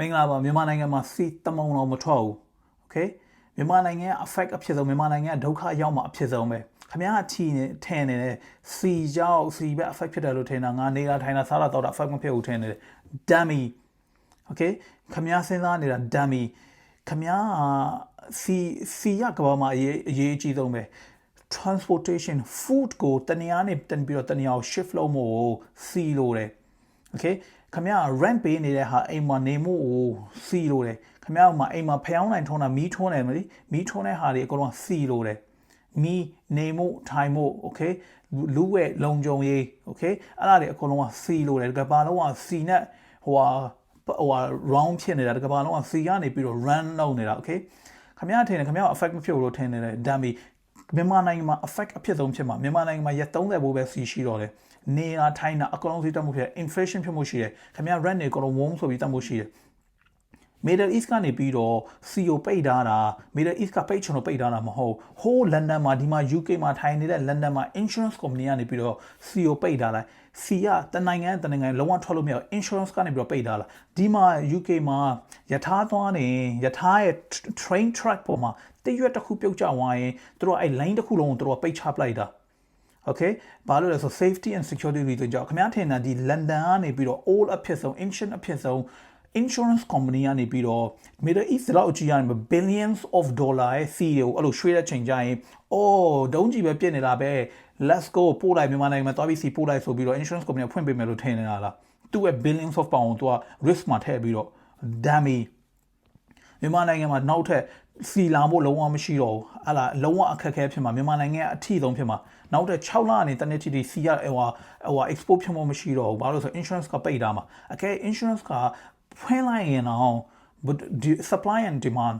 မင်္ဂလာပါမြန်မာနိုင်ငံမှာစီတမုံတော်မထွက်ဘူးโอเคမြန်မာနိုင်ငံက affect အဖြစ်ဆုံးမြန်မာနိုင်ငံကဒုက္ခရောက်မှာအဖြစ်ဆုံးပဲခင်ဗျားကထီနေထင်နေတဲ့စီကြောက်စီပဲ affect ဖြစ်တယ်လို့ထင်တာငါနေတာထိုင်တာစားတာတော့ affect မဖြစ်ဘူးထင်နေတယ် dummy okay ခင်ဗျားစဉ်းစားနေတာ dummy ခင်ဗျားစီရကဘာမှာအရေးအကြီးဆုံးပဲ transportation food ကိုတနေရာနဲ့တန်ပြီးတော့တနေရာကို shift လုပ်ဖို့စီလို့တယ် okay ခင်ဗျား rent ပေးနေတဲ့ဟာအိမ်မှာနေမှုကိုစီလို့တယ်ခင်ဗျားမှာအိမ်မှာဖျောင်းနိုင်ထုံးတာမီးထွန်းတယ်မလို့မီးထွန်းတဲ့ဟာတွေအကုန်လုံးစီလို့တယ်မီးနေမှုထိုင်မှု okay လူရဲ့လုံခြုံရေး okay အဲ့ဒါတွေအကုန်လုံးကစီလို့တယ်ကဘာလုံးကစီနဲ့ဟို round ဖြစ်နေတာကဘာလုံးကစီကနေပြီးတော့ run လုပ်နေတာ okay ခင်ဗျားထင်တယ်ခင်ဗျား affect မဖြစ်ဘူးလို့ထင်နေတယ် dummy မြန်မာနိုင်ငံမှာ affect အဖြစ်ဆုံးဖြစ်မှာမြန်မာနိုင်ငံမှာရက်30ဘိုးပဲစီရှိတော့တယ်နေတာထိုင်တာအကောင်လုံးစီတက်မှုဖြစ် inflation ဖြစ်မှုရှိတယ်ခင်ဗျာ rent တွေအကောင်လုံး warm ဆိုပြီးတက်မှုရှိတယ် Middle East ကနေပြီးတော့ CO ပိတ်ထားတာ Middle East ကပိတ်ချင်လို့ပိတ်ထားတာမဟုတ်ဟိုး London မှာဒီမှာ UK မှာထိုင်နေတဲ့ London မှာ insurance company ကနေပြီးတော့ CO ပိတ်ထားလိုက် C ကတနိုင်ငံလုံးဝထွက်လို့မရ insurance ကနေပြီးတော့ပိတ်ထားလာဒီမှာ UK မှာယထာသွားနေယထာရဲ့ train track ပေါ်မှာတရွက်တစ်ခုပြုတ်ကျသွားရင်သူတို့အဲ့ line တစ်ခုလုံးကိုသူတို့ပိတ်ချပလိုက်တာOkay ဘာလို့လဲဆို safety and security reason ကြောင့်ခင်ဗျားထင်တာဒီ London ကနေပြီးတော့ all အဖြစ်ဆုံး ancient အဖြစ်ဆုံး insurance company ကနေပြီးတော့ Middle East လောက်ကြီးရတယ် billions of dollar ရဲ့ CEO အဲ့လိုရွှေ့တဲ့ချိန်ကြရင်ဒုံးကြီးပဲပြစ်နေတာပဲ let's go ပို့လိုက်မြန်မာနိုင်ငံမှာသွားပြီးစီပို့လိုက်ဆိုပြီးတော့ insurance company ဖွင့်ပေးမယ်လို့ထင်နေတာလားသူ့ရဲ့ billions of pound ကိုသူက risk မှာထည့်ပြီးတော့ dummy မြန်မာနိုင်ငံမှာနောက်ထပ်စီလာဖို့လုံးဝမရှိတော့ဘူးအဲ့လားလုံးဝအခက်အခဲဖြစ်မှာမြန်မာနိုင်ငံကအထီဆုံးဖြစ်မှာနောက်ထပ်6လအနေတနေ့တီစီရဟို export ဖြစ်မှုမရှိတော့ဘူးဘာလို့ဆို insurance ကပိတ်ထားမှာအကဲ insurance ကဖွင့်လိုက်ရင်တော့ supply and demand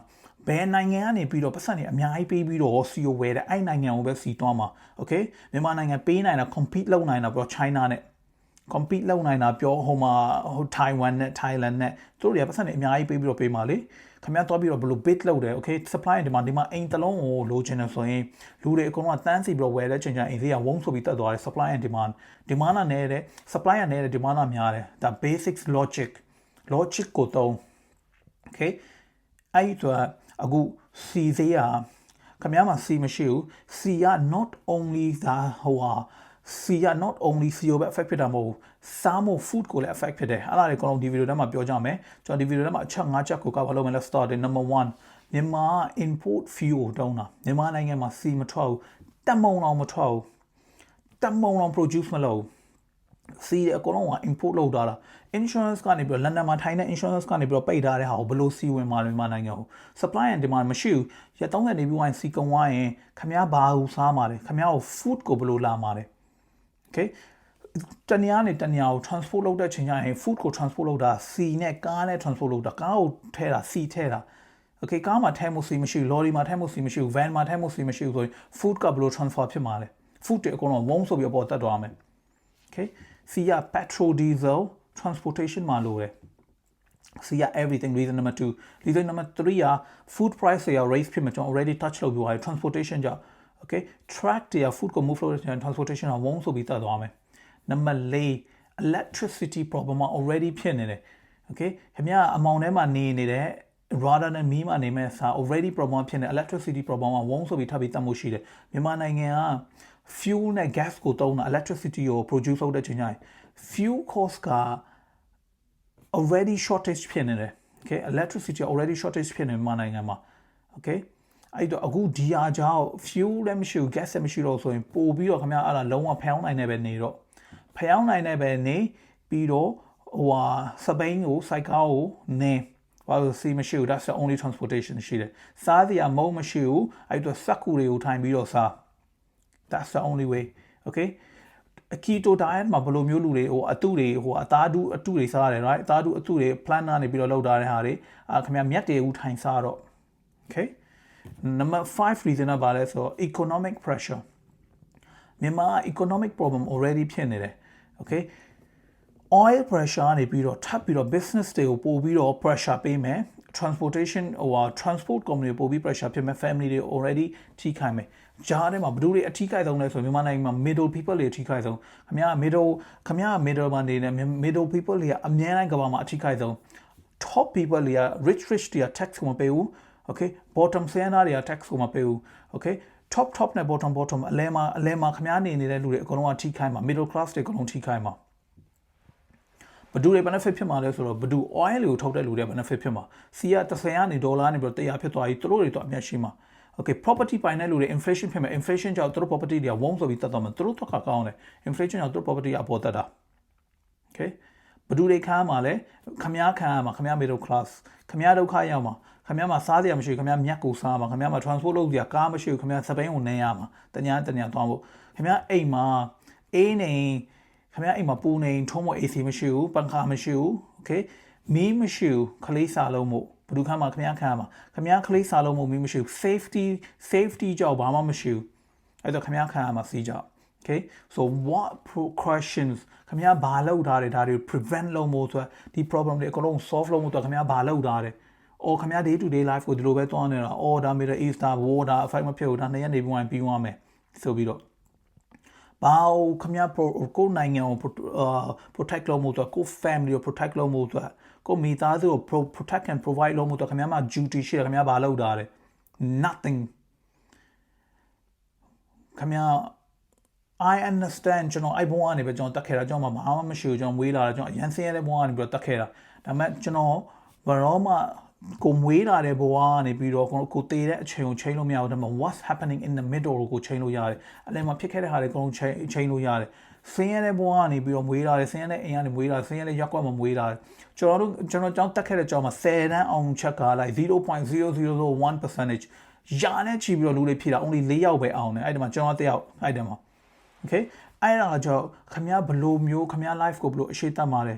ဘယ်နိုင်ငံကနေပြီးတော့ပတ်စံတွေအများကြီးပေးပြီးတော့ CO ဝယ်တဲ့အဲ့နိုင်ငံကိုပဲစီသွားမှာ okay မြန်မာနိုင်ငံပေးနိုင်တာ compete လုပ်နိုင်တာပြော China နဲ့ compete လုပ်နိုင်တာပြောဟိုမှာဟို Taiwan နဲ့ Thailand နဲ့သူတို့တွေကပတ်စံတွေအများကြီးပေးပြီးတော့ပေးမှာလေခင်ဗျားသွားပြီးတော့ဘယ်လို bid လုပ်တယ် okay supply and demand ဒီမှာအိမ်တစ်လုံးကိုလိုချင်တယ်ဆိုရင်လူတွေအကုန်လုံးကတန်းစီပြီးတော့ဝယ်တဲ့ချိန်ကျရင်အိမ်သေးကဝုန်းဆိုပြီးတက်သွားတယ် supply and demand ကနဲ့တယ် supply ကနဲ့တယ် demand ကများတယ်ဒါ basics logic ကိုသုံး okay အဲ့တော့အခု C သေးอ่ะခင်ဗျားမှာ C မရှိဘူး C က not only ဒါဟိုဟာ C က not only CO ပဲ affect ဖြစ်တာမဟုတ်ဘူးစားမို့ food ကိုလည်း affect ဖြစ်တယ်အဲ့ဒါတွေအကုန်လုံးဒီ video ထဲမှာပြောကြမယ်ကျွန်တော်ဒီ video ထဲမှာအချက်5ချက်ကိုကောက်လုပ်မယ် let's start number 1မြန်မာ import fuel ကိုတုံးတာမြန်မာနိုင်ငံမှာ C မထွက်ဘူးတက်မုံအောင်မထွက်ဘူးတက်မုံအောင် produce မလုပ်ဘူး C အကုန်လုံးက import လုပ်တာလား insurance ကနေပြီးတော့ London မှာထိုင်တဲ့ insurance ကနေပြီးတော့ပိတ်ထားတဲ့ဟာကိုဘယ်လိုစီဝင်မှာမြန်မာနိုင်ငံကို supply and demand မရှိဘူးရ30နေပြီးဝိုင်းစီကုံဝိုင်းရင်ခမည်းဘာကိုစားမှာလဲခမည်းကို food ကိုဘယ်လိုလာမှာလဲ okay တနေရာနဲ့တနေရာကို transport လုပ်တဲ့ချိန်ကျရင် food ကို transport လုပ်တာ C နဲ့ကားနဲ့ transport လုပ်တာကားကိုထဲတာ C ထဲတာ okay ကားမှာထဲမှု C မရှိဘူး lorry မှာထဲမှု C မရှိဘူး van မှာထဲမှု C မရှိဘူးဆိုရင် food ကဘယ်လို transfer ဖြစ်မှာလဲ food တွေအကုန်လုံးဝုန်းဆိုပြီးအပေါ်တက်သွားမယ် okay C က petrol diesel transportation မှာလိုတယ် C က everything reason number 2 reason number 3 က food price တွေက raise ဖြစ်မှာကျွန်တော် already touch လုပ်ပြီးသွားပြီ transportation ကြောင့် okay track တွေက food ကို move လုပ်တဲ့ transportation ကဝုန်းဆိုပြီးတက်သွားမယ် number 4 electricity problem က already ဖြစ်နေတယ် okay ခင်ဗျာအမောင်ထဲမှာနေတဲ့ rather than မီးမှာနေမဲ့စာ already problem ဖြစ်နေ electricity problem ကဝုန်းဆိုပြီးထပ်ပြီးတက်မှုရှိတယ်မြန်မာနိုင်ငံက fuel နဲ့ gas ကိုသုံးတာ electricity ကို produce လုပ်တဲ့ချိန်ကျရင် fuel cost က already shortage ဖြစ်နေတယ် okay electricity already shortage ဖြစ်နေမြန်မာနိုင်ငံမှာ okay အဲ့တော့အခုဒီအားကြောင့် fuel လည်းမရှိဘူး gas လည်းမရှိတော့ဆိုရင်ပို့ပြီးတော့ခင်ဗျာအဲ့ဒါလုံးဝဖျောင်းနိုင်နေပဲနေတော့ဖျောင်းနိုင်နေပဲနေပြီးတော့ဟိုဟာစပိန်ကိုစိုက်ကားကိုနေဘာလို့ C မရှိဘူး that's the only transportation ရှိတယ်စားစရာမုံမရှိဘူးအဲ့တော့စက်ကူတွေကိုထိုင်ပြီးတော့စား that's the only way okay keto diet မှာဘယ်လိုမျိုးလူတွေဟိုအတုတွေဟိုအသားတူအတုတွေစားရတယ် right အသားတူအတုတွေ plan နေပြီးတော့လောက်ထားတဲ့ဟာတွေခင်ဗျာမြက်တွေဦးထိုင်စားတော့ okay number 5 reason ကဘာလဲဆိုတော့ economic pressure မြန်မာ economic problem already ဖြစ်နေတယ် okay oil pressure နေပြီးတော့ထပ်ပြီးတော့ business တွေကိုပို့ပြီးတော့ pressure ပေးမယ် transportation ဟို transport company ပို့ပြီး pressure ဖြစ်မယ် family တွေ already ထိခိုက်မယ်ကြားထဲမှာဘယ်သူတွေအထိခိုက်ဆုံးလဲဆိုမြန်မာနိုင်ငံမှာ middle people တွေအထိခိုက်ဆုံးခင်ဗျာ middle မှာနေတယ် middle people တွေကအများတိုင်းကဘာမှာအထိခိုက်ဆုံး top people တွေက rich တွေက tax ကိုမပေးဘူး okay bottom ဆင်းသားတွေက tax ကိုမပေးဘူး okay top နဲ့ bottom အလဲမှာခမားနေနေတဲ့လူတွေအကုန်လုံးကထိခိုက်မှာ middle class တွေအကုန်လုံးထိခိုက်မှာဘဒူတွေ benefit ဖြစ်မှာလဲဆိုတော့ဘဒူ oil ကိုထုတ်တဲ့လူတွေ benefit ဖြစ်မှာစီက30ကနေဒေါ်လာနေပြီးတော့100ဖြစ်သွားပြီသူတို့တွေတော့အမြတ်ရှိမှာ okay property ပိုင်တဲ့လူတွေ inflation ဖြစ်မှာ inflation ကြောင့်သူတို့ property တွေကဝုန်းဆိုပြီးတက်သွားမှာသူတို့တော့ကောင်းတယ် inflation ကြောင့်သူတို့ property အပေါ်တက်တာ okay ဘဒူတွေခံမှာလဲခမားခံရမှာခမား middle class ခမားဒုက္ခရောက်မှာခမားမှာစားစရာမရှိဘူးခမားမြတ်ကိုစားမှာခမားမှာ transport လုပ်စရာကားမရှိဘူးခမားစပိန်ကိုနေရမှာတညာသွားဖို့ခမားအိမ်မှာအေးနေခမားအိမ်မှာပူနေထုံးမ AC မရှိဘူးပန်ခါမရှိဘူး okay မီးမရှိဘူးခလေးစားလုံးမို့ဘဒူခါမှာခမားခံရမှာခမားခလေးစားလုံးမို့မီးမရှိဘူး safety ကြောင့်ဘာမှမရှိဘူးအဲ့တော့ခမားခံရမှာစီးကြောင့် okay so what precautions ခမားဘာလုပ်ထားတယ်ဒါတွေ prevent လုပ်မို့ဆိုဒီ problem တွေအကုန်လုံး solve လုပ်မို့တော့ခမားဘာလုပ်ထားတယ်အော်ခမား day to day life ကိုဒီလိုပဲသွားနေတာအော်ဒါ Middle East ဒါ war ဒါ effect မဖြစ်ဘူးဒါ2ရက်နေပြီးပြီးသွားမယ်ဆိုပြီးတော့ဘာခမားကိုနိုင်ငံကို protect လုပ်မို့တော့ကို family ကို protect လုပ်မို့တော့ကိုမိသားစုကို protect and provide လုပ်မို့တော့ခမားမှာ duty ရှိတယ်ခမားဘာလုပ်ထားတယ် nothing ခမားI understand ကျွန်တော်အဲ့ဘုံကနေပဲကျွန်တော်တက်ခဲ့တာကျွန်တော်ဘာမှမရှိဘူးကျွန်တော်မွေးလာတာကျွန်တော်အရန်စင်းရတဲ့ဘုံကနေပြီးတော့တက်ခဲ့တာဒါပေမဲ့ကျွန်တော်ဘာတော့မှကိုမွေးလာတဲ့ဘဝကနေပြီးတော့ကိုတည်တဲ့အချိန်ကိုချိန်လို့မရဘူးဒါပေမဲ့ what's happening in the middle ကိုချိန်လို့ရတယ်အဲ့လည်းမှာဖြစ်ခဲ့တဲ့ဟာတွေအကုန်လုံးချိန်လို့ရတယ်စင်းရတဲ့ဘဝကနေပြီးတော့မွေးလာတယ်စင်းရတဲ့အိမ်ကနေမွေးလာတယ်စင်းရတဲ့ရက်ကွက်မှာမွေးလာတယ်ကျွန်တော်ကြောင်းတက်ခဲ့တဲ့ကြောင်းမှာ10တန်းအောင်ချက်ကလိုက် 0.0001% ရာနဲ့ချီပြီးတော့လူတွေဖြည့်တာ only 4ယောက်ပဲအောင်တယ်အဲ့ဒီမှာကျွန်တော်တယောက်အဲ့ဒီမှာokay အဲ့ဒါကြောင့်ခမရဘလိုမျိုးခမရ life ကိုဘလိုအရှိတတ်မှာလဲ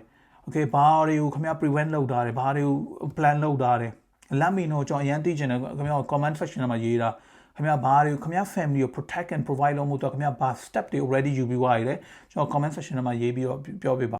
okay ဘာတွေကိုခမရ prevent လုပ်ထားတယ်ဘာတွေကို plan လုပ်ထားတယ် let me know ကျွန်တော်အရင်သိချင်တယ်ခမရ comment section မှာရေးတာခမရဘာတွေကိုခမရ family ကို protect and provide လုပ်မှုတော့ခမရဘာ step တွေ already ယူပြီးွားရည်လဲကျွန်တော် comment section မှာရေးပြီးတော့ပြောပြပါ